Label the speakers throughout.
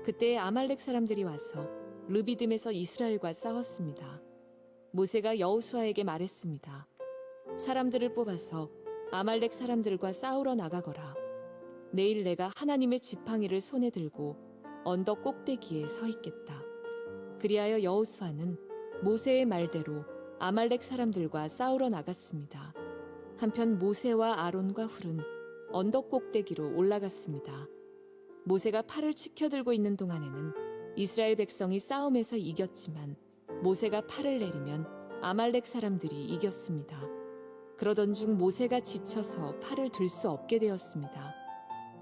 Speaker 1: 그때 아말렉 사람들이 와서 르비딤에서 이스라엘과 싸웠습니다. 모세가 여호수아에게 말했습니다. 사람들을 뽑아서 아말렉 사람들과 싸우러 나가거라. 내일 내가 하나님의 지팡이를 손에 들고 언덕 꼭대기에 서 있겠다. 그리하여 여호수아는 모세의 말대로 아말렉 사람들과 싸우러 나갔습니다. 한편 모세와 아론과 훌은 언덕 꼭대기로 올라갔습니다. 모세가 팔을 치켜들고 있는 동안에는 이스라엘 백성이 싸움에서 이겼지만 모세가 팔을 내리면 아말렉 사람들이 이겼습니다. 그러던 중 모세가 지쳐서 팔을 들 수 없게 되었습니다.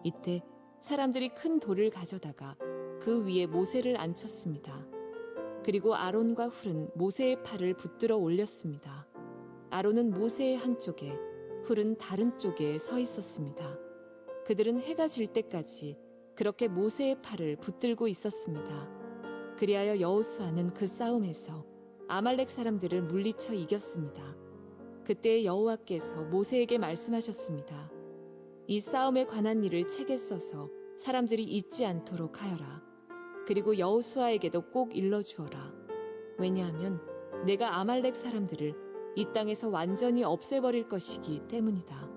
Speaker 1: 이때 사람들이 큰 돌을 가져다가 그 위에 모세를 앉혔습니다. 그리고 아론과 훌은 모세의 팔을 붙들어 올렸습니다. 아론은 모세의 한쪽에, 훌은 다른 쪽에 서 있었습니다. 그들은 해가 질 때까지 그렇게 모세의 팔을 붙들고 있었습니다. 그리하여 여호수아는 그 싸움에서 아말렉 사람들을 물리쳐 이겼습니다. 그때 여호와께서 모세에게 말씀하셨습니다. 이 싸움에 관한 일을 책에 써서 사람들이 잊지 않도록 하여라. 그리고 여호수아에게도 꼭 일러주어라. 왜냐하면 내가 아말렉 사람들을 이 땅에서 완전히 없애버릴 것이기 때문이다.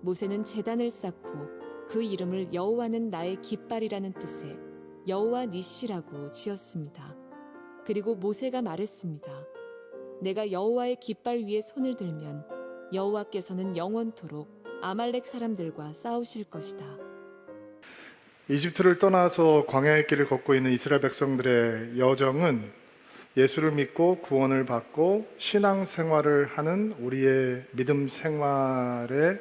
Speaker 1: 모세는 제단을 쌓고 그 이름을 여호와는 나의 깃발이라는 뜻의 여호와 니시라고 지었습니다. 그리고 모세가 말했습니다. 내가 여호와의 깃발 위에 손을 들면 여호와께서는 영원토록 아말렉 사람들과 싸우실 것이다.
Speaker 2: 이집트를 떠나서 광야의 길을 걷고 있는 이스라엘 백성들의 여정은 예수를 믿고 구원을 받고 신앙 생활을 하는 우리의 믿음 생활의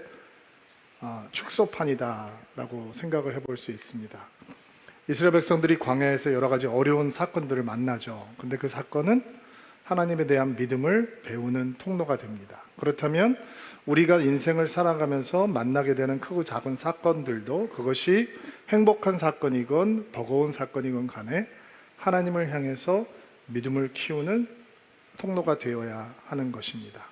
Speaker 2: 축소판이다라고 생각을 해볼 수 있습니다. 이스라엘 백성들이 광야에서 여러 가지 어려운 사건들을 만나죠. 근데 그 사건은 하나님에 대한 믿음을 배우는 통로가 됩니다. 그렇다면 우리가 인생을 살아가면서 만나게 되는 크고 작은 사건들도 그것이 행복한 사건이건 버거운 사건이건 간에 하나님을 향해서 믿음을 키우는 통로가 되어야 하는 것입니다.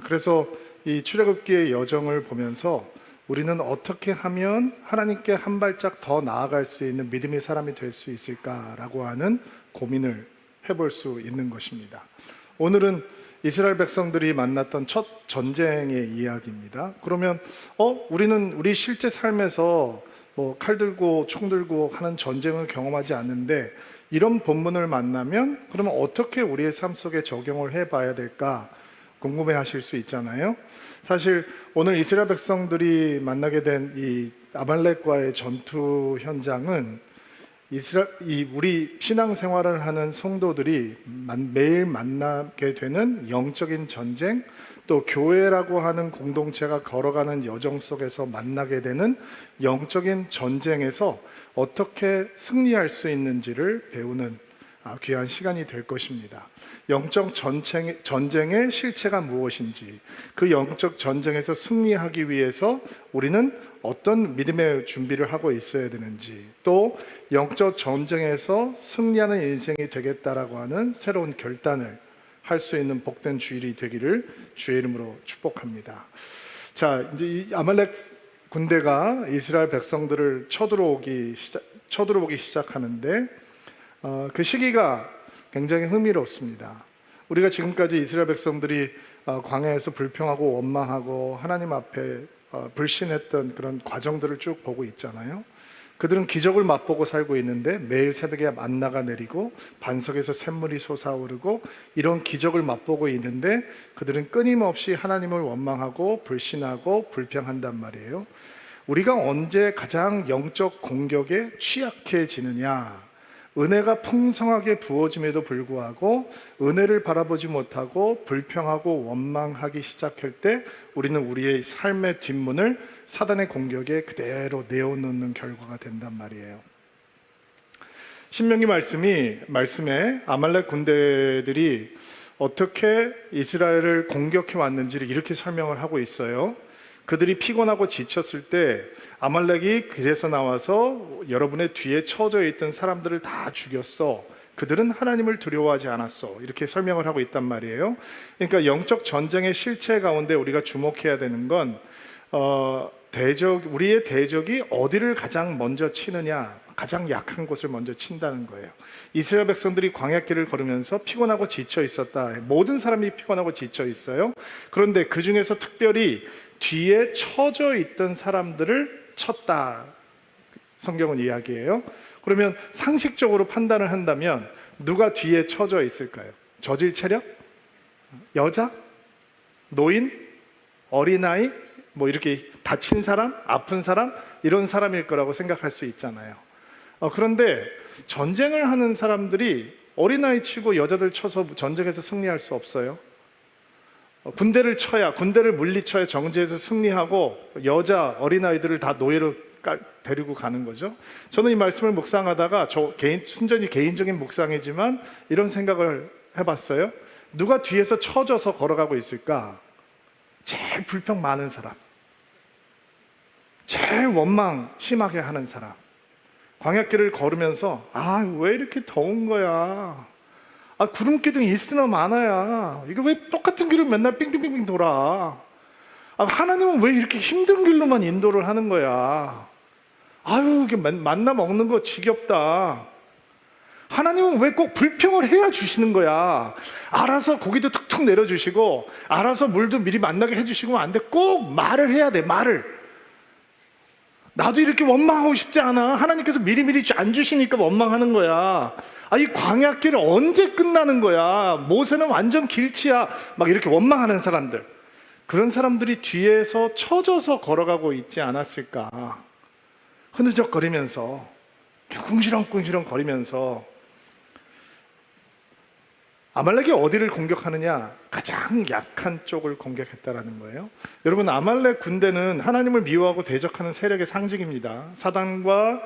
Speaker 2: 그래서 이 출애굽기의 여정을 보면서 우리는 어떻게 하면 하나님께 한 발짝 더 나아갈 수 있는 믿음의 사람이 될 수 있을까라고 하는 고민을 해볼 수 있는 것입니다. 오늘은 이스라엘 백성들이 만났던 첫 전쟁의 이야기입니다. 그러면 우리는 우리 실제 삶에서 칼 들고 총 들고 하는 전쟁을 경험하지 않는데 이런 본문을 만나면 그러면 어떻게 우리의 삶 속에 적용을 해봐야 될까 궁금해 하실 수 있잖아요. 사실 오늘 이스라엘 백성들이 만나게 된 이 아말렉과의 전투 현장은 우리 신앙생활을 하는 성도들이 매일 만나게 되는 영적인 전쟁, 또 교회라고 하는 공동체가 걸어가는 여정 속에서 만나게 되는 영적인 전쟁에서 어떻게 승리할 수 있는지를 배우는 귀한 시간이 될 것입니다. 영적 전쟁의 실체가 무엇인지, 그 영적 전쟁에서 승리하기 위해서 우리는 어떤 믿음의 준비를 하고 있어야 되는지, 또 영적 전쟁에서 승리하는 인생이 되겠다라고 하는 새로운 결단을 할 수 있는 복된 주일이 되기를 주의 이름으로 축복합니다. 자, 이제 이 아말렉 군대가 이스라엘 백성들을 쳐들어오기 시작하는데 그 시기가 굉장히 흥미롭습니다. 우리가 지금까지 이스라엘 백성들이 광야에서 불평하고 원망하고 하나님 앞에 불신했던 그런 과정들을 쭉 보고 있잖아요. 그들은 기적을 맛보고 살고 있는데 매일 새벽에 만나가 내리고 반석에서 샘물이 솟아오르고 이런 기적을 맛보고 있는데 그들은 끊임없이 하나님을 원망하고 불신하고 불평한단 말이에요. 우리가 언제 가장 영적 공격에 취약해지느냐? 은혜가 풍성하게 부어짐에도 불구하고 은혜를 바라보지 못하고 불평하고 원망하기 시작할 때 우리는 우리의 삶의 뒷문을 사단의 공격에 그대로 내어놓는 결과가 된단 말이에요. 신명기 말씀에 아말렉 군대들이 어떻게 이스라엘을 공격해 왔는지를 이렇게 설명을 하고 있어요. 그들이 피곤하고 지쳤을 때 아말렉이 길에서 나와서 여러분의 뒤에 처져 있던 사람들을 다 죽였어. 그들은 하나님을 두려워하지 않았어. 이렇게 설명을 하고 있단 말이에요. 그러니까 영적 전쟁의 실체 가운데 우리가 주목해야 되는 건 우리의 대적이 어디를 가장 먼저 치느냐, 가장 약한 곳을 먼저 친다는 거예요. 이스라엘 백성들이 광야길을 걸으면서 피곤하고 지쳐 있었다. 모든 사람이 피곤하고 지쳐 있어요. 그런데 그 중에서 특별히 뒤에 처져 있던 사람들을 쳤다. 성경은 이야기해요. 그러면 상식적으로 판단을 한다면 누가 뒤에 처져 있을까요? 저질 체력? 여자? 노인? 어린아이? 뭐 이렇게 다친 사람? 아픈 사람? 이런 사람일 거라고 생각할 수 있잖아요. 그런데 전쟁을 하는 사람들이 어린아이 치고 여자들 쳐서 전쟁에서 승리할 수 없어요. 군대를 물리쳐야 정제에서 승리하고 여자, 어린아이들을 다 노예로 데리고 가는 거죠. 저는 이 말씀을 묵상하다가 순전히 개인적인 묵상이지만 이런 생각을 해봤어요. 누가 뒤에서 처져서 걸어가고 있을까? 제일 불평 많은 사람, 제일 원망 심하게 하는 사람. 광야길을 걸으면서 왜 이렇게 더운 거야? 구름기둥이 있으나 마나야. 이거 왜 똑같은 길을 맨날 빙빙빙빙 돌아? 하나님은 왜 이렇게 힘든 길로만 인도를 하는 거야? 이게 만나 먹는 거 지겹다. 하나님은 왜 꼭 불평을 해야 주시는 거야? 알아서 고기도 툭툭 내려주시고 알아서 물도 미리 만나게 해주시고 안 돼. 꼭 말을 해야 돼. 말을. 나도 이렇게 원망하고 싶지 않아. 하나님께서 미리미리 안 주시니까 원망하는 거야. 이 광야길 언제 끝나는 거야? 모세는 완전 길치야. 막 이렇게 원망하는 사람들, 그런 사람들이 뒤에서 처져서 걸어가고 있지 않았을까? 흐느적거리면서, 궁시렁궁시렁 거리면서. 아말렉이 어디를 공격하느냐? 가장 약한 쪽을 공격했다라는 거예요. 여러분, 아말렉 군대는 하나님을 미워하고 대적하는 세력의 상징입니다. 사단을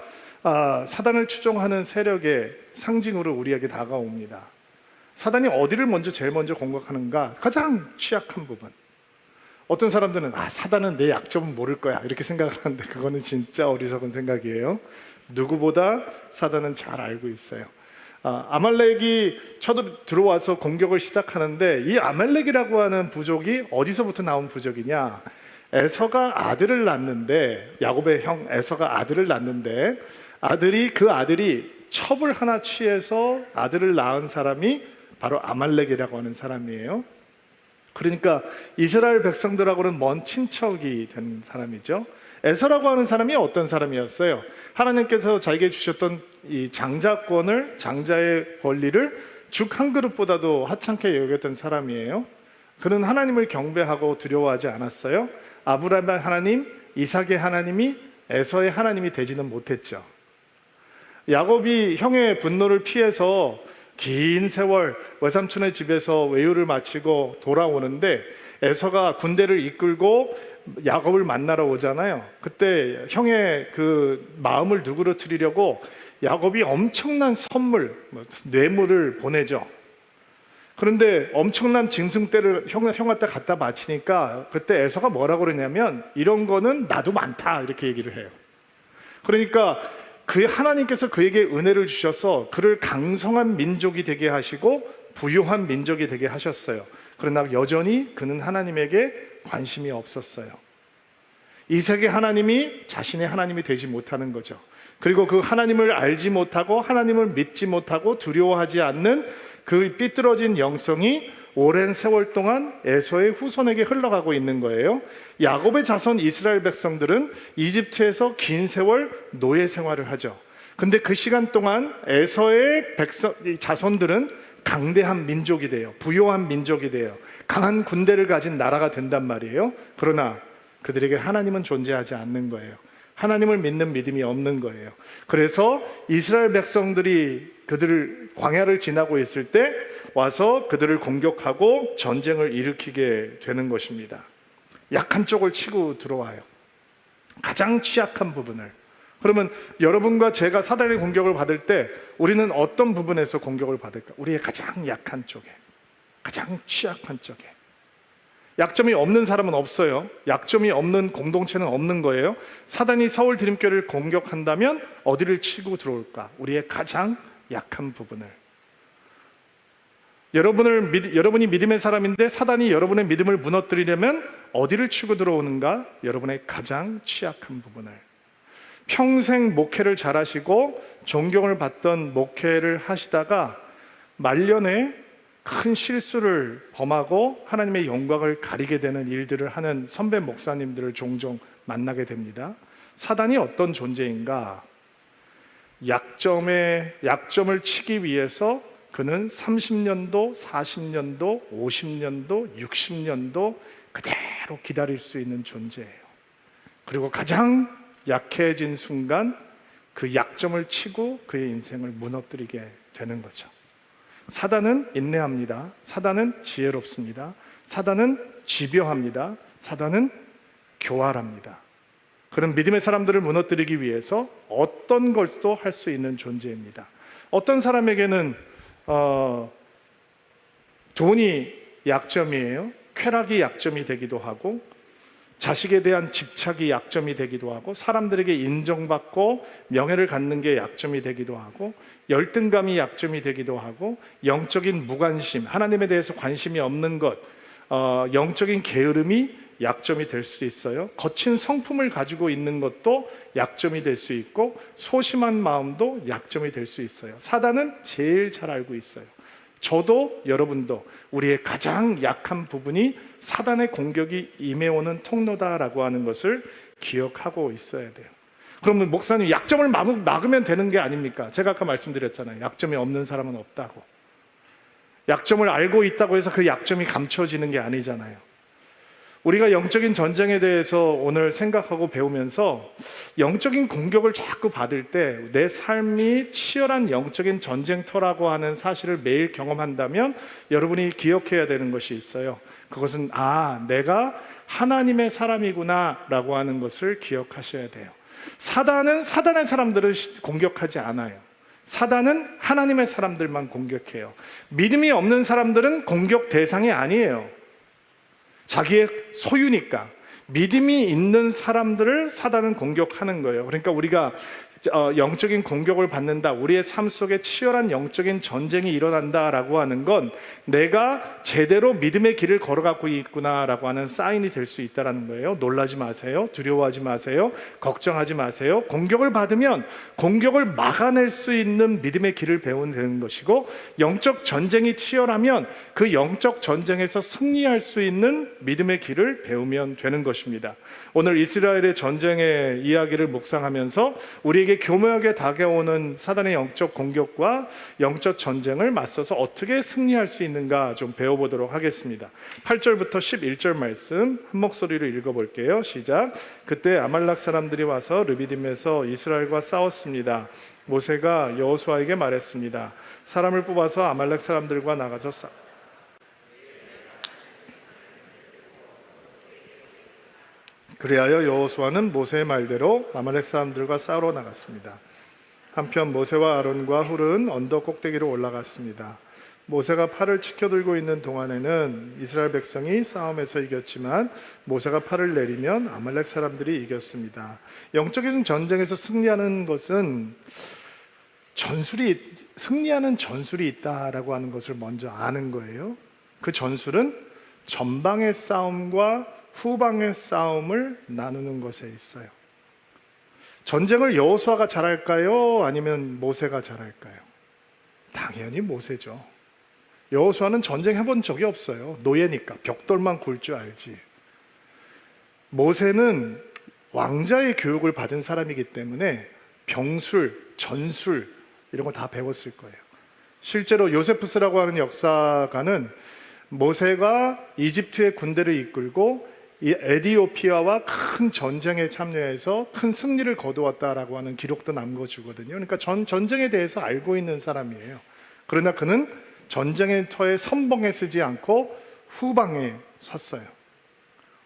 Speaker 2: 추종하는 세력의 상징으로 우리에게 다가옵니다. 사단이 어디를 제일 먼저 공격하는가? 가장 취약한 부분. 어떤 사람들은 사단은 내 약점은 모를 거야 이렇게 생각을 하는데 그거는 진짜 어리석은 생각이에요. 누구보다 사단은 잘 알고 있어요. 아말렉이 들어와서 공격을 시작하는데, 이 아말렉이라고 하는 부족이 어디서부터 나온 부족이냐? 에서가 아들을 낳는데, 야곱의 형 에서가 아들을 낳는데, 그 아들이 첩을 하나 취해서 아들을 낳은 사람이 바로 아말렉이라고 하는 사람이에요. 그러니까 이스라엘 백성들하고는 먼 친척이 된 사람이죠. 에서라고 하는 사람이 어떤 사람이었어요? 하나님께서 자기에게 주셨던 이 장자의 권리를 죽 한 그릇보다도 하찮게 여겼던 사람이에요. 그는 하나님을 경배하고 두려워하지 않았어요. 아브라함의 하나님, 이삭의 하나님이 에서의 하나님이 되지는 못했죠. 야곱이 형의 분노를 피해서 긴 세월 외삼촌의 집에서 외유를 마치고 돌아오는데, 에서가 군대를 이끌고 야곱을 만나러 오잖아요. 그때 형의 그 마음을 누그러뜨리려고 야곱이 엄청난 선물, 뇌물을 보내죠. 그런데 엄청난 짐승떼를 형한테 갖다 바치니까 그때 에서가 뭐라고 그러냐면, 이런 거는 나도 많다 이렇게 얘기를 해요. 그러니까 하나님께서 그에게 은혜를 주셔서 그를 강성한 민족이 되게 하시고 부유한 민족이 되게 하셨어요. 그러나 여전히 그는 하나님에게 관심이 없었어요. 이삭의 하나님이 자신의 하나님이 되지 못하는 거죠. 그리고 그 하나님을 알지 못하고 하나님을 믿지 못하고 두려워하지 않는 그 삐뚤어진 영성이 오랜 세월 동안 에서의 후손에게 흘러가고 있는 거예요. 야곱의 자손 이스라엘 백성들은 이집트에서 긴 세월 노예 생활을 하죠. 근데 그 시간 동안 에서의 자손들은 강대한 민족이 돼요. 부요한 민족이 돼요. 강한 군대를 가진 나라가 된단 말이에요. 그러나 그들에게 하나님은 존재하지 않는 거예요. 하나님을 믿는 믿음이 없는 거예요. 그래서 이스라엘 백성들이 그들을 광야를 지나고 있을 때 와서 그들을 공격하고 전쟁을 일으키게 되는 것입니다. 약한 쪽을 치고 들어와요. 가장 취약한 부분을. 그러면 여러분과 제가 사단의 공격을 받을 때 우리는 어떤 부분에서 공격을 받을까? 우리의 가장 약한 쪽에, 가장 취약한 쪽에. 약점이 없는 사람은 없어요. 약점이 없는 공동체는 없는 거예요. 사단이 서울 드림교회를 공격한다면 어디를 치고 들어올까? 우리의 가장 약한 부분을. 여러분이 믿음의 사람인데 사단이 여러분의 믿음을 무너뜨리려면 어디를 치고 들어오는가? 여러분의 가장 취약한 부분을. 평생 목회를 잘하시고 존경을 받던 목회를 하시다가 말년에 큰 실수를 범하고 하나님의 영광을 가리게 되는 일들을 하는 선배 목사님들을 종종 만나게 됩니다. 사단이 어떤 존재인가? 약점을 치기 위해서 그는 30년도, 40년도, 50년도, 60년도 그대로 기다릴 수 있는 존재예요. 그리고 가장 약해진 순간 그 약점을 치고 그의 인생을 무너뜨리게 되는 거죠. 사단은 인내합니다. 사단은 지혜롭습니다. 사단은 집요합니다. 사단은 교활합니다. 그런 믿음의 사람들을 무너뜨리기 위해서 어떤 것도 할 수 있는 존재입니다. 어떤 사람에게는 돈이 약점이에요. 쾌락이 약점이 되기도 하고, 자식에 대한 집착이 약점이 되기도 하고, 사람들에게 인정받고 명예를 갖는 게 약점이 되기도 하고, 열등감이 약점이 되기도 하고, 영적인 무관심, 하나님에 대해서 관심이 없는 것, 영적인 게으름이 약점이 될 수 있어요. 거친 성품을 가지고 있는 것도 약점이 될 수 있고, 소심한 마음도 약점이 될 수 있어요. 사단은 제일 잘 알고 있어요. 저도 여러분도 우리의 가장 약한 부분이 사단의 공격이 임해오는 통로다라고 하는 것을 기억하고 있어야 돼요. 그러면 목사님, 약점을 막으면 되는 게 아닙니까? 제가 아까 말씀드렸잖아요. 약점이 없는 사람은 없다고. 약점을 알고 있다고 해서 그 약점이 감춰지는 게 아니잖아요. 우리가 영적인 전쟁에 대해서 오늘 생각하고 배우면서 영적인 공격을 자꾸 받을 때 내 삶이 치열한 영적인 전쟁터라고 하는 사실을 매일 경험한다면 여러분이 기억해야 되는 것이 있어요. 그것은 내가 하나님의 사람이구나 라고 하는 것을 기억하셔야 돼요. 사단은 사단의 사람들을 공격하지 않아요. 사단은 하나님의 사람들만 공격해요. 믿음이 없는 사람들은 공격 대상이 아니에요. 자기의 소유니까. 믿음이 있는 사람들을 사단은 공격하는 거예요. 그러니까 우리가 영적인 공격을 받는다, 우리의 삶 속에 치열한 영적인 전쟁이 일어난다라고 하는 건 내가 제대로 믿음의 길을 걸어가고 있구나라고 하는 사인이 될 수 있다는 거예요. 놀라지 마세요. 두려워하지 마세요. 걱정하지 마세요. 공격을 받으면 공격을 막아낼 수 있는 믿음의 길을 배우면 되는 것이고, 영적 전쟁이 치열하면 그 영적 전쟁에서 승리할 수 있는 믿음의 길을 배우면 되는 것입니다. 오늘 이스라엘의 전쟁의 이야기를 묵상하면서 우리에게 교묘하게 다가오는 사단의 영적 공격과 영적 전쟁을 맞서서 어떻게 승리할 수 있는가 좀 배워보도록 하겠습니다. 8절부터 11절 말씀 한 목소리로 읽어볼게요. 시작. 그때 아말렉 사람들이 와서 르비딤에서 이스라엘과 싸웠습니다. 모세가 여호수아에게 말했습니다. 사람을 뽑아서 아말렉 사람들과 나가서 그리하여 여호수아는 모세의 말대로 아말렉 사람들과 싸우러 나갔습니다. 한편 모세와 아론과 훌은 언덕 꼭대기로 올라갔습니다. 모세가 팔을 치켜들고 있는 동안에는 이스라엘 백성이 싸움에서 이겼지만 모세가 팔을 내리면 아말렉 사람들이 이겼습니다. 영적인 전쟁에서 승리하는 것은 승리하는 전술이 있다라고 하는 것을 먼저 아는 거예요. 그 전술은 전방의 싸움과 후방의 싸움을 나누는 것에 있어요. 전쟁을 여호수아가 잘할까요? 아니면 모세가 잘할까요? 당연히 모세죠. 여호수아는 전쟁 해본 적이 없어요. 노예니까 벽돌만 굴 줄 알지. 모세는 왕자의 교육을 받은 사람이기 때문에 병술, 전술 이런 거 다 배웠을 거예요. 실제로 요세푸스라고 하는 역사가는 모세가 이집트의 군대를 이끌고 이 에디오피아와 큰 전쟁에 참여해서 큰 승리를 거두었다라고 하는 기록도 남겨주거든요. 그러니까 전쟁에 대해서 알고 있는 사람이에요. 그러나 그는 전쟁의 터에 선봉에 서지 않고 후방에 섰어요.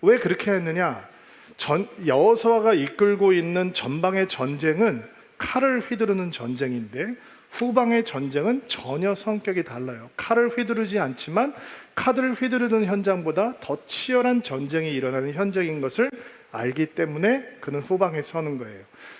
Speaker 2: 왜 그렇게 했느냐? 여호수아가 이끌고 있는 전방의 전쟁은 칼을 휘두르는 전쟁인데 후방의 전쟁은 전혀 성격이 달라요. 칼을 휘두르지 않지만 칼을 휘두르는 현장보다 더 치열한 전쟁이 일어나는 현장인 것을 알기 때문에 그는 후방에 서는 거예요.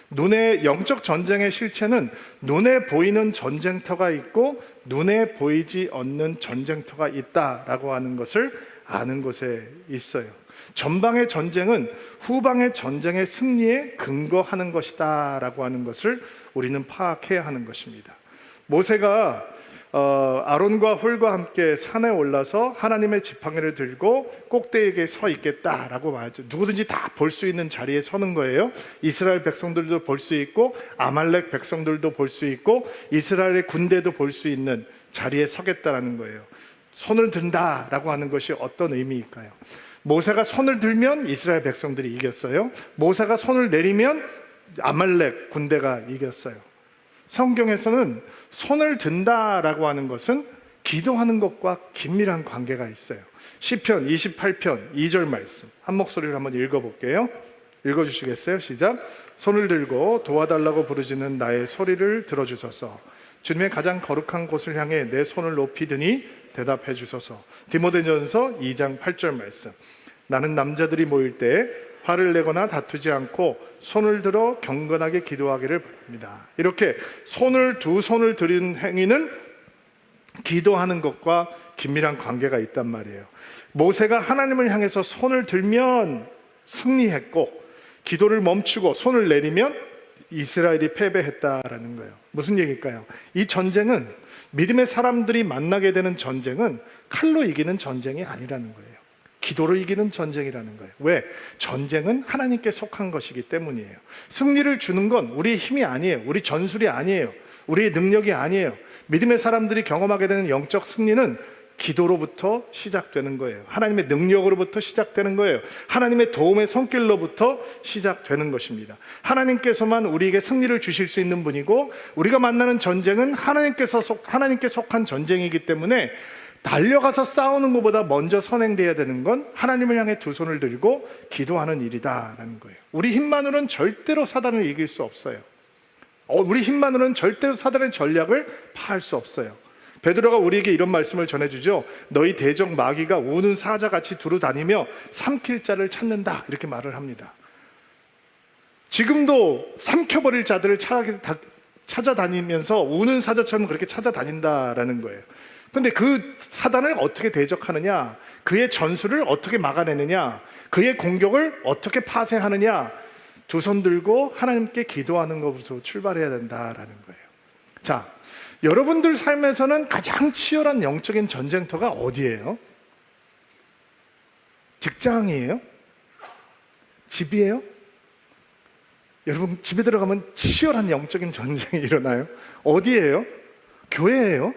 Speaker 2: 눈에 영적 전쟁의 실체는 눈에 보이는 전쟁터가 있고 눈에 보이지 않는 전쟁터가 있다라고 하는 것을 아는 곳에 있어요. 전방의 전쟁은 후방의 전쟁의 승리에 근거하는 것이다라고 하는 것을 우리는 파악해야 하는 것입니다. 모세가 아론과 홀과 함께 산에 올라서 하나님의 지팡이를 들고 꼭대기에 서 있겠다라고 말하죠. 누구든지 다 볼 수 있는 자리에 서는 거예요. 이스라엘 백성들도 볼 수 있고 아말렉 백성들도 볼 수 있고 이스라엘의 군대도 볼 수 있는 자리에 서겠다라는 거예요. 손을 든다라고 하는 것이 어떤 의미일까요? 모세가 손을 들면 이스라엘 백성들이 이겼어요. 모세가 손을 내리면 아말렉 군대가 이겼어요. 성경에서는 손을 든다라고 하는 것은 기도하는 것과 긴밀한 관계가 있어요. 시편 28편 2절 말씀 한 목소리로 한번 읽어볼게요. 읽어주시겠어요? 시작. 손을 들고 도와달라고 부르짖는 나의 소리를 들어주소서. 주님의 가장 거룩한 곳을 향해 내 손을 높이 드니 대답해 주소서. 디모데전서 2장 8절 말씀. 나는 남자들이 모일 때 화를 내거나 다투지 않고 손을 들어 경건하게 기도하기를 바랍니다. 이렇게 두 손을 들인 행위는 기도하는 것과 긴밀한 관계가 있단 말이에요. 모세가 하나님을 향해서 손을 들면 승리했고 기도를 멈추고 손을 내리면 이스라엘이 패배했다라는 거예요. 무슨 얘기일까요? 이 전쟁은 믿음의 사람들이 만나게 되는 전쟁은 칼로 이기는 전쟁이 아니라는 거예요. 기도로 이기는 전쟁이라는 거예요. 왜? 전쟁은 하나님께 속한 것이기 때문이에요. 승리를 주는 건 우리의 힘이 아니에요. 우리 전술이 아니에요. 우리의 능력이 아니에요. 믿음의 사람들이 경험하게 되는 영적 승리는 기도로부터 시작되는 거예요. 하나님의 능력으로부터 시작되는 거예요. 하나님의 도움의 손길로부터 시작되는 것입니다. 하나님께서만 우리에게 승리를 주실 수 있는 분이고 우리가 만나는 전쟁은 하나님께 속한 전쟁이기 때문에 달려가서 싸우는 것보다 먼저 선행되어야 되는 건 하나님을 향해 두 손을 들고 기도하는 일이다라는 거예요. 우리 힘만으로는 절대로 사단을 이길 수 없어요. 우리 힘만으로는 절대로 사단의 전략을 파할 수 없어요. 베드로가 우리에게 이런 말씀을 전해주죠. 너희 대적 마귀가 우는 사자같이 두루 다니며 삼킬 자를 찾는다 이렇게 말을 합니다. 지금도 삼켜버릴 자들을 찾아다니면서 우는 사자처럼 그렇게 찾아다닌다라는 거예요. 그런데 그 사단을 어떻게 대적하느냐, 그의 전술을 어떻게 막아내느냐, 그의 공격을 어떻게 파쇄하느냐, 두 손 들고 하나님께 기도하는 것으로 출발해야 된다라는 거예요. 자, 여러분들 삶에서는 가장 치열한 영적인 전쟁터가 어디예요? 직장이에요? 집이에요? 여러분 집에 들어가면 치열한 영적인 전쟁이 일어나요? 어디예요? 교회예요?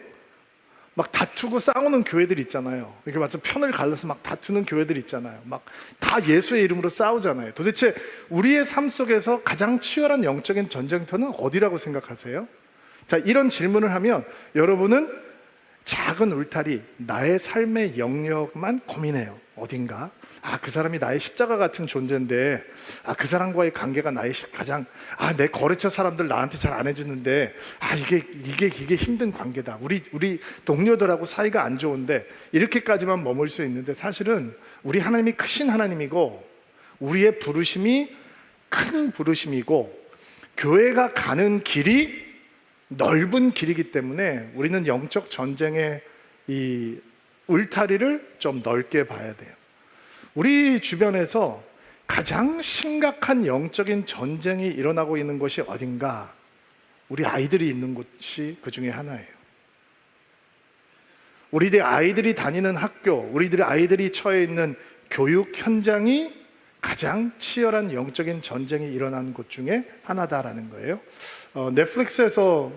Speaker 2: 막 다투고 싸우는 교회들 있잖아요. 이게 맞아 편을 갈라서 막 다투는 교회들 있잖아요. 막 다 예수의 이름으로 싸우잖아요. 도대체 우리의 삶 속에서 가장 치열한 영적인 전쟁터는 어디라고 생각하세요? 자, 이런 질문을 하면 여러분은 작은 울타리, 나의 삶의 영역만 고민해요. 어딘가? 그 사람이 나의 십자가 같은 존재인데, 그 사람과의 관계가 나의 가장, 내 거래처 사람들 나한테 잘 안 해주는데, 이게 힘든 관계다. 우리 동료들하고 사이가 안 좋은데, 이렇게까지만 머물 수 있는데, 사실은 우리 하나님이 크신 하나님이고, 우리의 부르심이 큰 부르심이고, 교회가 가는 길이 넓은 길이기 때문에 우리는 영적 전쟁의 이 울타리를 좀 넓게 봐야 돼요. 우리 주변에서 가장 심각한 영적인 전쟁이 일어나고 있는 곳이 어딘가? 우리 아이들이 있는 곳이 그 중에 하나예요. 우리들 아이들이 다니는 학교, 우리들 아이들이 처해 있는 교육 현장이 가장 치열한 영적인 전쟁이 일어난 곳 중에 하나다라는 거예요. 넷플릭스에서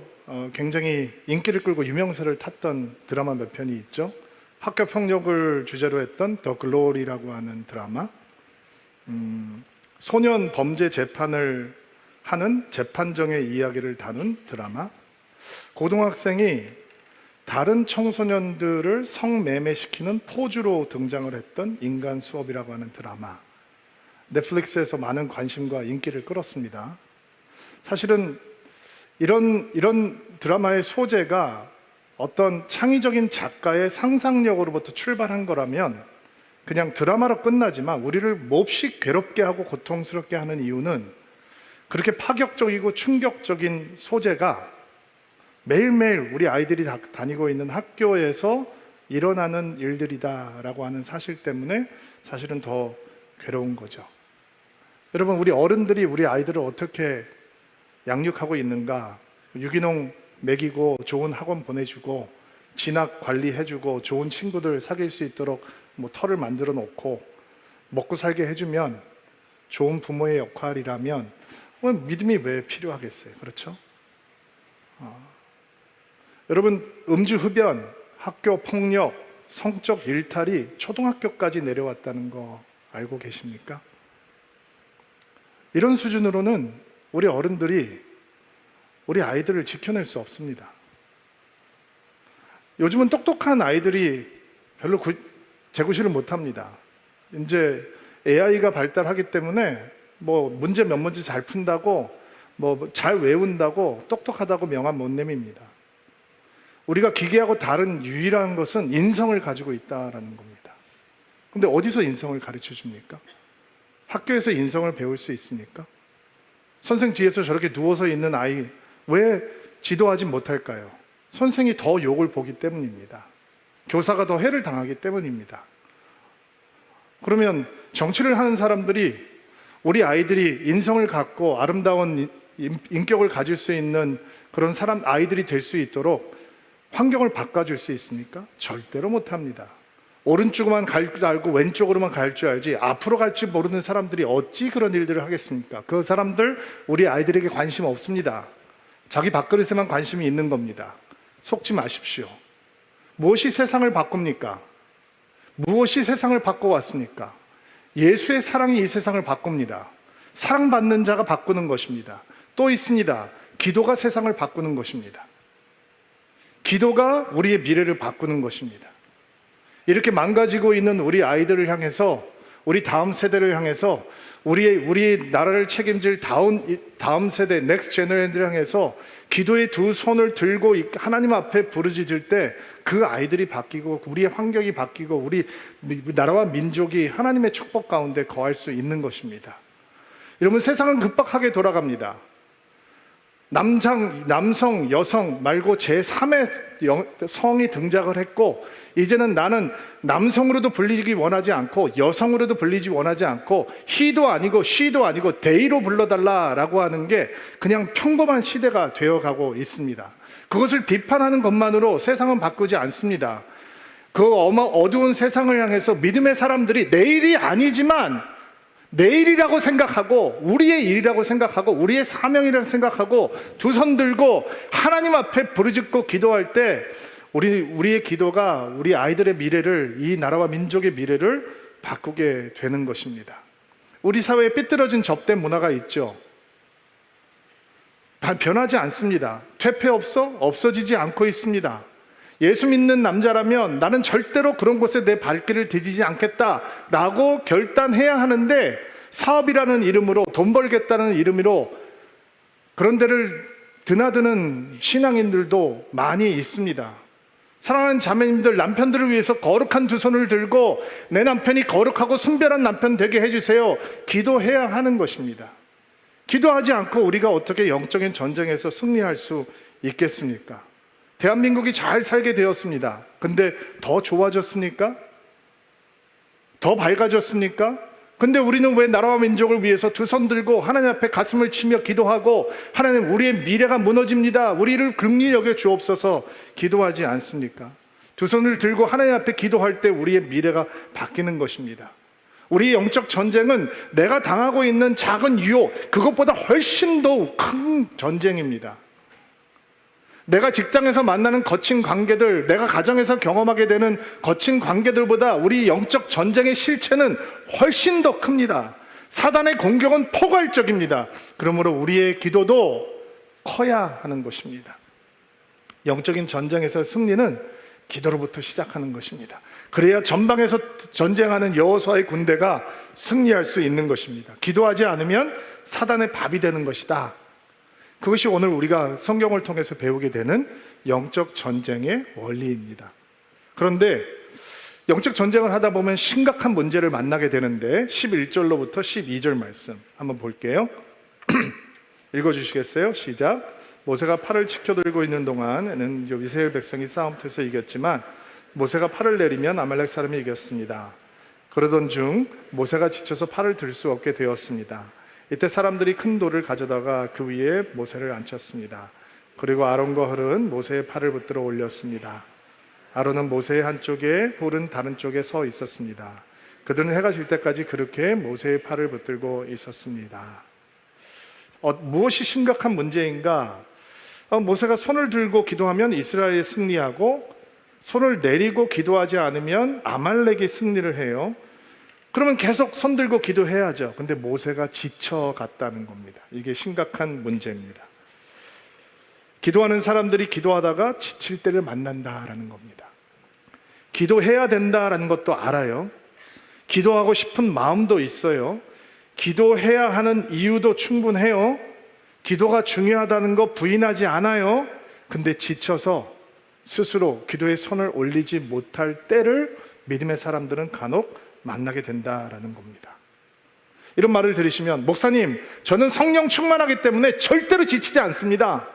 Speaker 2: 굉장히 인기를 끌고 유명세를 탔던 드라마 몇 편이 있죠. 학교 폭력을 주제로 했던 더 글로리라고 하는 드라마, 소년 범죄 재판을 하는 재판정의 이야기를 다룬 드라마, 고등학생이 다른 청소년들을 성매매시키는 포주로 등장을 했던 인간 수업이라고 하는 드라마, 넷플릭스에서 많은 관심과 인기를 끌었습니다. 사실은 이런 드라마의 소재가 어떤 창의적인 작가의 상상력으로부터 출발한 거라면 그냥 드라마로 끝나지만 우리를 몹시 괴롭게 하고 고통스럽게 하는 이유는 그렇게 파격적이고 충격적인 소재가 매일매일 우리 아이들이 다니고 있는 학교에서 일어나는 일들이다라고 하는 사실 때문에 사실은 더 괴로운 거죠. 여러분, 우리 어른들이 우리 아이들을 어떻게 양육하고 있는가? 유기농 먹이고 좋은 학원 보내주고 진학 관리해주고 좋은 친구들 사귈 수 있도록 뭐 털을 만들어 놓고 먹고 살게 해주면 좋은 부모의 역할이라면 믿음이 왜 필요하겠어요? 그렇죠? 여러분, 음주 흡연, 학교 폭력, 성적 일탈이 초등학교까지 내려왔다는 거 알고 계십니까? 이런 수준으로는 우리 어른들이 우리 아이들을 지켜낼 수 없습니다. 요즘은 똑똑한 아이들이 별로 재구실을 못합니다. 이제 AI가 발달하기 때문에 뭐 문제 몇 문제 잘 푼다고 뭐 잘 외운다고 똑똑하다고 명함 못 내밉니다. 우리가 기계하고 다른 유일한 것은 인성을 가지고 있다라는 겁니다. 근데 어디서 인성을 가르쳐 줍니까? 학교에서 인성을 배울 수 있습니까? 선생 뒤에서 저렇게 누워서 있는 아이 왜 지도하지 못할까요? 선생이 더 욕을 보기 때문입니다. 교사가 더 해를 당하기 때문입니다. 그러면 정치를 하는 사람들이 우리 아이들이 인성을 갖고 아름다운 인격을 가질 수 있는 그런 아이들이 될 수 있도록 환경을 바꿔줄 수 있습니까? 절대로 못합니다. 오른쪽으로만 갈 줄 알고 왼쪽으로만 갈 줄 알지 앞으로 갈 줄 모르는 사람들이 어찌 그런 일들을 하겠습니까? 그 사람들 우리 아이들에게 관심 없습니다. 자기 밥그릇에만 관심이 있는 겁니다. 속지 마십시오. 무엇이 세상을 바꿉니까? 무엇이 세상을 바꿔왔습니까? 예수의 사랑이 이 세상을 바꿉니다. 사랑받는 자가 바꾸는 것입니다. 또 있습니다. 기도가 세상을 바꾸는 것입니다. 기도가 우리의 미래를 바꾸는 것입니다. 이렇게 망가지고 있는 우리 아이들을 향해서, 우리 다음 세대를 향해서, 우리의 나라를 책임질 다음 세대, 넥스트 제너레이션을 향해서 기도의 두 손을 들고 하나님 앞에 부르짖을 때 그 아이들이 바뀌고 우리의 환경이 바뀌고 우리 나라와 민족이 하나님의 축복 가운데 거할 수 있는 것입니다. 여러분, 세상은 급박하게 돌아갑니다. 남성, 여성 말고 제3의 성이 등장을 했고, 이제는 나는 남성으로도 불리기 원하지 않고 여성으로도 불리지 원하지 않고 he도 아니고 she도 아니고 they로 불러달라라고 하는 게 그냥 평범한 시대가 되어가고 있습니다. 그것을 비판하는 것만으로 세상은 바꾸지 않습니다. 그 어두운 세상을 향해서 믿음의 사람들이 내일이 아니지만 내일이라고 생각하고 우리의 일이라고 생각하고 우리의 사명이라고 생각하고 두 손 들고 하나님 앞에 부르짖고 기도할 때 우리의 기도가 우리 아이들의 미래를, 이 나라와 민족의 미래를 바꾸게 되는 것입니다. 우리 사회에 삐뚤어진 접대 문화가 있죠. 변하지 않습니다. 퇴폐 없어지지 않고 있습니다. 예수 믿는 남자라면 나는 절대로 그런 곳에 내 발길을 디디지 않겠다라고 결단해야 하는데, 사업이라는 이름으로, 돈 벌겠다는 이름으로 그런 데를 드나드는 신앙인들도 많이 있습니다. 사랑하는 자매님들, 남편들을 위해서 거룩한 두 손을 들고 내 남편이 거룩하고 순별한 남편 되게 해주세요. 기도해야 하는 것입니다. 기도하지 않고 우리가 어떻게 영적인 전쟁에서 승리할 수 있겠습니까? 대한민국이 잘 살게 되었습니다. 근데 더 좋아졌습니까? 더 밝아졌습니까? 근데 우리는 왜 나라와 민족을 위해서 두 손 들고 하나님 앞에 가슴을 치며 기도하고 하나님, 우리의 미래가 무너집니다, 우리를 긍휼히 여겨 주옵소서 기도하지 않습니까? 두 손을 들고 하나님 앞에 기도할 때 우리의 미래가 바뀌는 것입니다. 우리의 영적 전쟁은 내가 당하고 있는 작은 유혹, 그것보다 훨씬 더 큰 전쟁입니다. 내가 직장에서 만나는 거친 관계들, 내가 가정에서 경험하게 되는 거친 관계들보다 우리 영적 전쟁의 실체는 훨씬 더 큽니다. 사단의 공격은 포괄적입니다. 그러므로 우리의 기도도 커야 하는 것입니다. 영적인 전쟁에서 승리는 기도로부터 시작하는 것입니다. 그래야 전방에서 전쟁하는 여호수아의 군대가 승리할 수 있는 것입니다. 기도하지 않으면 사단의 밥이 되는 것이다. 그것이 오늘 우리가 성경을 통해서 배우게 되는 영적 전쟁의 원리입니다. 그런데 영적 전쟁을 하다 보면 심각한 문제를 만나게 되는데 11절로부터 12절 말씀 한번 볼게요. 읽어주시겠어요? 시작. 모세가 팔을 치켜들고 있는 동안에는 이스라엘 백성이 싸움터에서 이겼지만 모세가 팔을 내리면 아말렉 사람이 이겼습니다. 그러던 중 모세가 지쳐서 팔을 들 수 없게 되었습니다. 이때 사람들이 큰 돌을 가져다가 그 위에 모세를 앉혔습니다. 그리고 아론과 홀은 모세의 팔을 붙들어 올렸습니다. 아론은 모세의 한쪽에, 홀은 다른 쪽에 서 있었습니다. 그들은 해가 질 때까지 그렇게 모세의 팔을 붙들고 있었습니다. 무엇이 심각한 문제인가? 모세가 손을 들고 기도하면 이스라엘이 승리하고 손을 내리고 기도하지 않으면 아말렉이 승리를 해요. 그러면 계속 손 들고 기도해야죠. 근데 모세가 지쳐갔다는 겁니다. 이게 심각한 문제입니다. 기도하는 사람들이 기도하다가 지칠 때를 만난다라는 겁니다. 기도해야 된다라는 것도 알아요. 기도하고 싶은 마음도 있어요. 기도해야 하는 이유도 충분해요. 기도가 중요하다는 거 부인하지 않아요. 근데 지쳐서 스스로 기도에 손을 올리지 못할 때를 믿음의 사람들은 간혹 만나게 된다라는 겁니다. 이런 말을 들으시면 목사님, 저는 성령 충만하기 때문에 절대로 지치지 않습니다.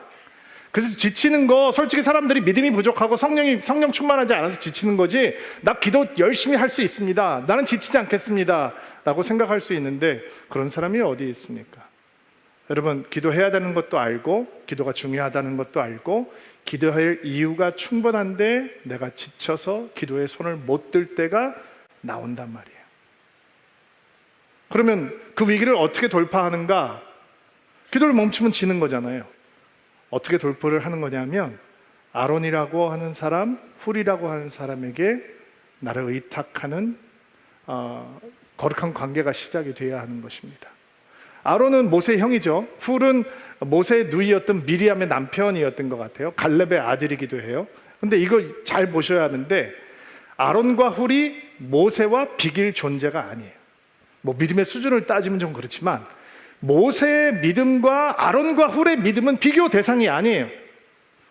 Speaker 2: 그래서 지치는 거 솔직히 사람들이 믿음이 부족하고 성령 충만하지 않아서 지치는 거지, 나 기도 열심히 할 수 있습니다, 나는 지치지 않겠습니다 라고 생각할 수 있는데 그런 사람이 어디 있습니까? 여러분, 기도해야 되는 것도 알고 기도가 중요하다는 것도 알고 기도할 이유가 충분한데 내가 지쳐서 기도에 손을 못 들 때가 나온단 말이에요. 그러면 그 위기를 어떻게 돌파하는가? 기도를 멈추면 지는 거잖아요. 어떻게 돌파를 하는 거냐면 아론이라고 하는 사람, 훌이라고 하는 사람에게 나를 의탁하는 거룩한 관계가 시작이 되어야 하는 것입니다. 아론은 모세의 형이죠. 훌은 모세의 누이였던 미리암의 남편이었던 것 같아요. 갈렙의 아들이기도 해요. 근데 이거 잘 보셔야 하는데 아론과 훌이 모세와 비길 존재가 아니에요. 뭐 믿음의 수준을 따지면 좀 그렇지만 모세의 믿음과 아론과 훌의 믿음은 비교 대상이 아니에요.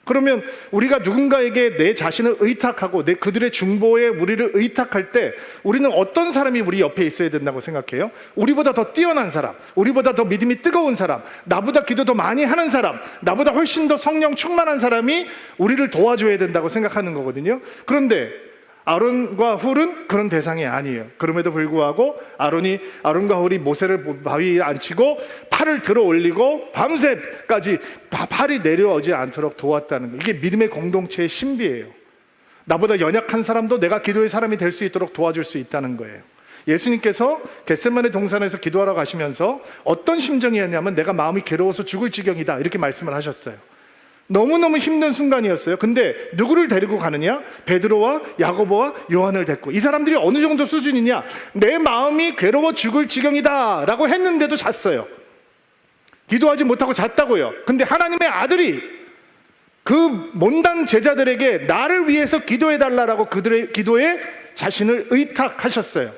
Speaker 2: 그러면 우리가 누군가에게 내 자신을 의탁하고 그들의 중보에 우리를 의탁할 때 우리는 어떤 사람이 우리 옆에 있어야 된다고 생각해요? 우리보다 더 뛰어난 사람, 우리보다 더 믿음이 뜨거운 사람, 나보다 기도 더 많이 하는 사람, 나보다 훨씬 더 성령 충만한 사람이 우리를 도와줘야 된다고 생각하는 거거든요. 그런데 아론과 훌은 그런 대상이 아니에요. 그럼에도 불구하고 아론과 훌이 모세를 바위에 앉히고 팔을 들어 올리고 밤새까지 팔이 내려오지 않도록 도왔다는 거예요. 이게 믿음의 공동체의 신비예요. 나보다 연약한 사람도 내가 기도의 사람이 될 수 있도록 도와줄 수 있다는 거예요. 예수님께서 겟세마네 동산에서 기도하러 가시면서 어떤 심정이었냐면 내가 마음이 괴로워서 죽을 지경이다 이렇게 말씀을 하셨어요. 너무너무 힘든 순간이었어요. 근데 누구를 데리고 가느냐? 베드로와 야고보와 요한을 데리고. 이 사람들이 어느 정도 수준이냐? 내 마음이 괴로워 죽을 지경이다 라고 했는데도 잤어요. 기도하지 못하고 잤다고요. 근데 하나님의 아들이 그 못난 제자들에게 나를 위해서 기도해달라고 그들의 기도에 자신을 의탁하셨어요.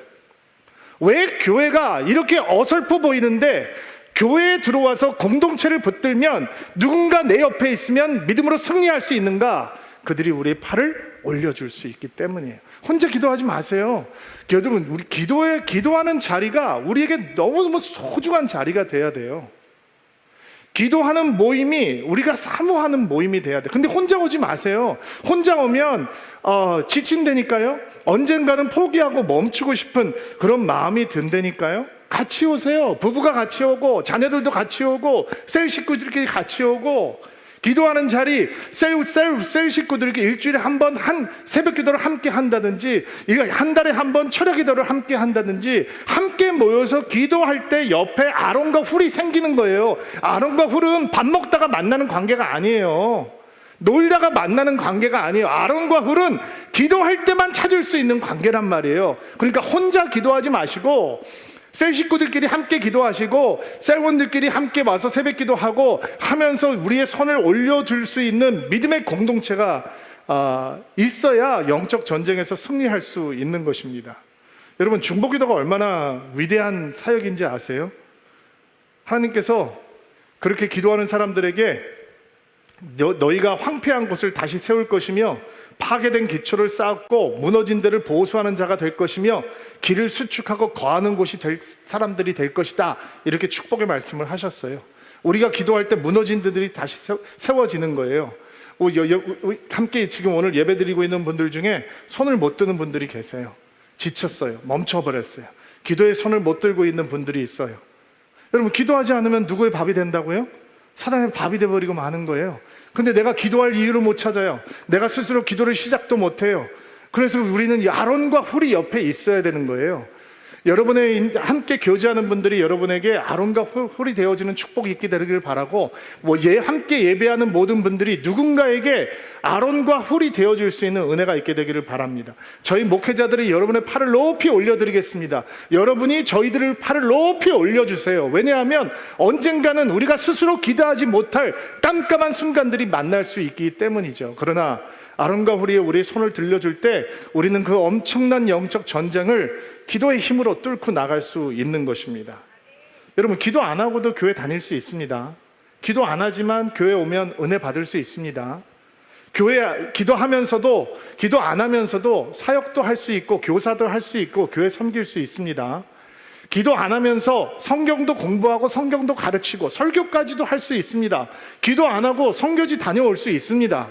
Speaker 2: 왜 교회가 이렇게 어설퍼 보이는데 교회에 들어와서 공동체를 붙들면 누군가 내 옆에 있으면 믿음으로 승리할 수 있는가? 그들이 우리의 팔을 올려줄 수 있기 때문이에요. 혼자 기도하지 마세요. 여러분, 우리 기도하는 자리가 우리에게 너무너무 소중한 자리가 돼야 돼요. 기도하는 모임이 우리가 사모하는 모임이 돼야 돼요. 근데 혼자 오지 마세요. 혼자 오면 지친다니까요. 언젠가는 포기하고 멈추고 싶은 그런 마음이 든다니까요. 같이 오세요. 부부가 같이 오고 자녀들도 같이 오고 셀 식구들끼리 같이 오고 기도하는 자리 셀 식구들끼리 일주일에 한 번 새벽 기도를 함께 한다든지 한 달에 한 번 철야 기도를 함께 한다든지 함께 모여서 기도할 때 옆에 아론과 훌이 생기는 거예요. 아론과 훌은 밥 먹다가 만나는 관계가 아니에요. 놀다가 만나는 관계가 아니에요. 아론과 훌은 기도할 때만 찾을 수 있는 관계란 말이에요. 그러니까 혼자 기도하지 마시고 셀 식구들끼리 함께 기도하시고 셀원들끼리 함께 와서 새벽 기도하고 하면서 우리의 손을 올려줄 수 있는 믿음의 공동체가 있어야 영적 전쟁에서 승리할 수 있는 것입니다. 여러분, 중보기도가 얼마나 위대한 사역인지 아세요? 하나님께서 그렇게 기도하는 사람들에게 너희가 황폐한 곳을 다시 세울 것이며 파괴된 기초를 쌓고 무너진 데를 보수하는 자가 될 것이며 길을 수축하고 거하는 곳이 될 사람들이 될 것이다. 이렇게 축복의 말씀을 하셨어요. 우리가 기도할 때 무너진 데들이 다시 세워지는 거예요. 함께 지금 오늘 예배드리고 있는 분들 중에 손을 못 드는 분들이 계세요. 지쳤어요. 멈춰버렸어요. 기도에 손을 못 들고 있는 분들이 있어요. 여러분, 기도하지 않으면 누구의 밥이 된다고요? 사단의 밥이 돼버리고 마는 거예요. 근데 내가 기도할 이유를 못 찾아요. 내가 스스로 기도를 시작도 못해요. 그래서 우리는 아론과 훌이 옆에 있어야 되는 거예요. 여러분의 함께 교제하는 분들이 여러분에게 아론과 훌이 되어지는 축복이 있게 되기를 바라고, 함께 예배하는 모든 분들이 누군가에게 아론과 훌이 되어줄 수 있는 은혜가 있게 되기를 바랍니다. 저희 목회자들이 여러분의 팔을 높이 올려드리겠습니다. 여러분이 저희들을 팔을 높이 올려주세요. 왜냐하면 언젠가는 우리가 스스로 기도하지 못할 깜깜한 순간들이 만날 수 있기 때문이죠. 그러나 아론과 훌이 우리의 손을 들려줄 때 우리는 그 엄청난 영적 전쟁을 기도의 힘으로 뚫고 나갈 수 있는 것입니다. 여러분, 기도 안 하고도 교회 다닐 수 있습니다. 기도 안 하지만 교회 오면 은혜 받을 수 있습니다. 교회 기도하면서도, 기도 안 하면서도 사역도 할 수 있고 교사도 할 수 있고 교회 섬길 수 있습니다. 기도 안 하면서 성경도 공부하고 성경도 가르치고 설교까지도 할 수 있습니다. 기도 안 하고 선교지 다녀올 수 있습니다.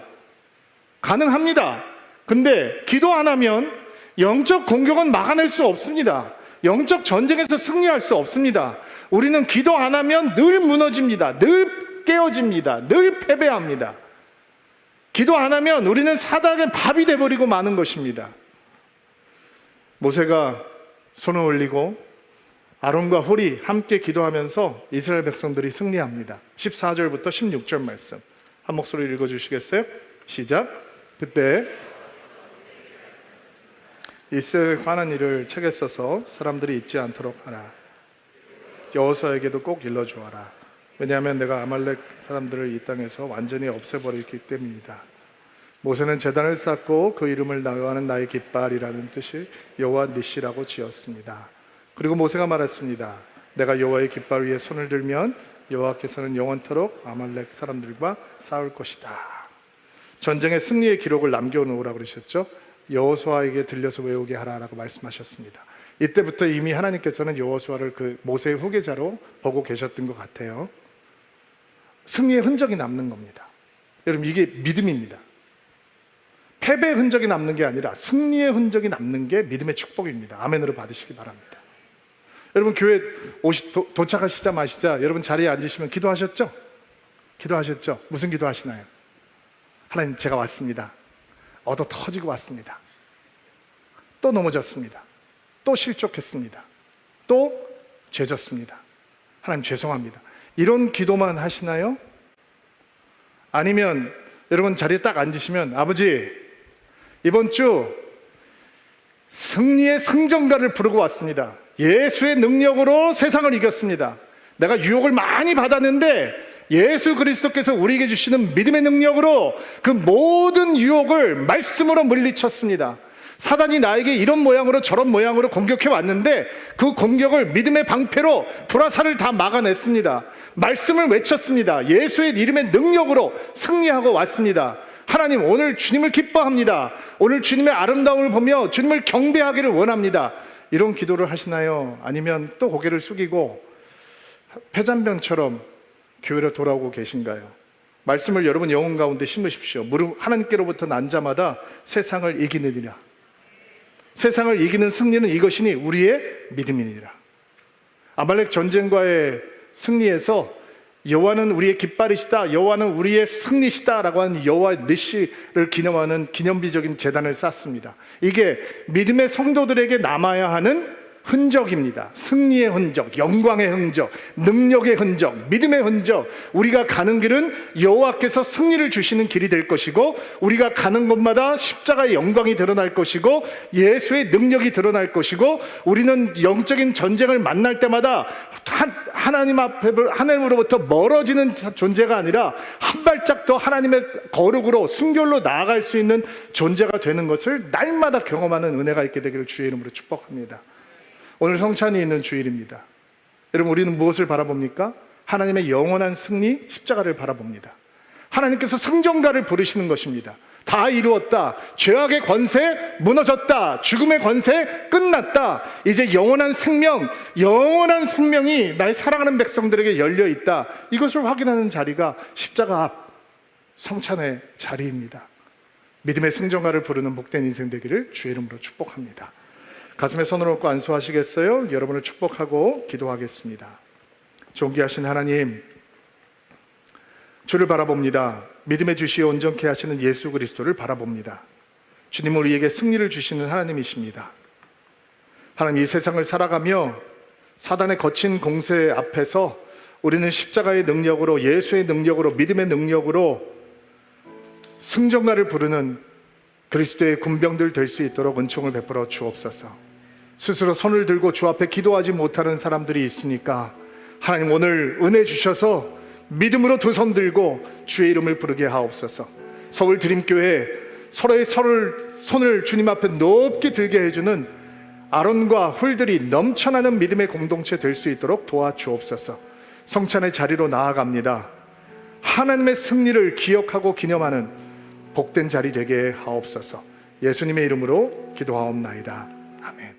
Speaker 2: 가능합니다. 근데 기도 안 하면 영적 공격은 막아낼 수 없습니다. 영적 전쟁에서 승리할 수 없습니다. 우리는 기도 안 하면 늘 무너집니다. 늘 깨어집니다. 늘 패배합니다. 기도 안 하면 우리는 사단의 밥이 돼버리고 마는 것입니다. 모세가 손을 올리고 아론과 훌이 함께 기도하면서 이스라엘 백성들이 승리합니다. 14절부터 16절 말씀 한 목소리로 읽어주시겠어요? 시작. 그때 이스라엘에 관한 일을 책에 써서 사람들이 잊지 않도록 하라. 여호수아에게도 꼭 일러주어라. 왜냐하면 내가 아말렉 사람들을 이 땅에서 완전히 없애버리기 때문이다. 모세는 제단을 쌓고 그 이름을 여호와는 나의 깃발이라는 뜻이 여호와 니시라고 지었습니다. 그리고 모세가 말했습니다. 내가 여호와의 깃발 위에 손을 들면 여호와께서는 영원토록 아말렉 사람들과 싸울 것이다. 전쟁의 승리의 기록을 남겨놓으라고 그러셨죠. 여호수아에게 들려서 외우게 하라라고 말씀하셨습니다. 이때부터 이미 하나님께서는 여호수아를 그 모세의 후계자로 보고 계셨던 것 같아요. 승리의 흔적이 남는 겁니다. 여러분, 이게 믿음입니다. 패배의 흔적이 남는 게 아니라 승리의 흔적이 남는 게 믿음의 축복입니다. 아멘으로 받으시기 바랍니다. 여러분, 교회 도착하시자마자 여러분 자리에 앉으시면 기도하셨죠? 기도하셨죠? 무슨 기도하시나요? 하나님, 제가 왔습니다. 얻어 터지고 왔습니다. 또 넘어졌습니다. 또 실족했습니다. 또 죄졌습니다. 하나님, 죄송합니다. 이런 기도만 하시나요? 아니면 여러분 자리에 딱 앉으시면, 아버지, 이번 주 승리의 승전가를 부르고 왔습니다. 예수의 능력으로 세상을 이겼습니다. 내가 유혹을 많이 받았는데 예수 그리스도께서 우리에게 주시는 믿음의 능력으로 그 모든 유혹을 말씀으로 물리쳤습니다. 사단이 나에게 이런 모양으로 저런 모양으로 공격해 왔는데 그 공격을 믿음의 방패로 불화살을 다 막아냈습니다. 말씀을 외쳤습니다. 예수의 이름의 능력으로 승리하고 왔습니다. 하나님, 오늘 주님을 기뻐합니다. 오늘 주님의 아름다움을 보며 주님을 경배하기를 원합니다. 이런 기도를 하시나요? 아니면 또 고개를 숙이고 폐잔병처럼 교회로 돌아오고 계신가요? 말씀을 여러분 영혼 가운데 심으십시오. 무릎 하나님께로부터 난 자마다 세상을 이기느니라. 세상을 이기는 승리는 이것이니 우리의 믿음이니라. 아말렉 전쟁과의 승리에서 여호와는 우리의 깃발이시다, 여호와는 우리의 승리시다라고 하는 여호와 니시를 기념하는 기념비적인 제단을 쌓습니다. 이게 믿음의 성도들에게 남아야 하는 흔적입니다. 승리의 흔적, 영광의 흔적, 능력의 흔적, 믿음의 흔적. 우리가 가는 길은 여호와께서 승리를 주시는 길이 될 것이고, 우리가 가는 곳마다 십자가의 영광이 드러날 것이고, 예수의 능력이 드러날 것이고, 우리는 영적인 전쟁을 만날 때마다 하나님으로부터 멀어지는 존재가 아니라 한 발짝 더 하나님의 거룩으로 순결로 나아갈 수 있는 존재가 되는 것을 날마다 경험하는 은혜가 있게 되기를 주의 이름으로 축복합니다. 오늘 성찬이 있는 주일입니다. 여러분, 우리는 무엇을 바라봅니까? 하나님의 영원한 승리, 십자가를 바라봅니다. 하나님께서 승전가를 부르시는 것입니다. 다 이루었다. 죄악의 권세 무너졌다. 죽음의 권세 끝났다. 이제 영원한 생명이 나의 사랑하는 백성들에게 열려 있다. 이것을 확인하는 자리가 십자가 앞 성찬의 자리입니다. 믿음의 승전가를 부르는 복된 인생 되기를 주의 이름으로 축복합니다. 가슴에 손을 얹고 안수하시겠어요? 여러분을 축복하고 기도하겠습니다. 존귀하신 하나님, 주를 바라봅니다. 믿음의 주시에 온전케 하시는 예수 그리스도를 바라봅니다. 주님은 우리에게 승리를 주시는 하나님이십니다. 하나님, 이 세상을 살아가며 사단의 거친 공세 앞에서 우리는 십자가의 능력으로, 예수의 능력으로, 믿음의 능력으로 승전가를 부르는 그리스도의 군병들 될 수 있도록 은총을 베풀어 주옵소서. 스스로 손을 들고 주 앞에 기도하지 못하는 사람들이 있으니까 하나님, 오늘 은혜 주셔서 믿음으로 두 손 들고 주의 이름을 부르게 하옵소서. 서울 드림교회 서로의 손을 주님 앞에 높게 들게 해주는 아론과 훌들이 넘쳐나는 믿음의 공동체 될 수 있도록 도와주옵소서. 성찬의 자리로 나아갑니다. 하나님의 승리를 기억하고 기념하는 복된 자리 되게 하옵소서. 예수님의 이름으로 기도하옵나이다. 아멘.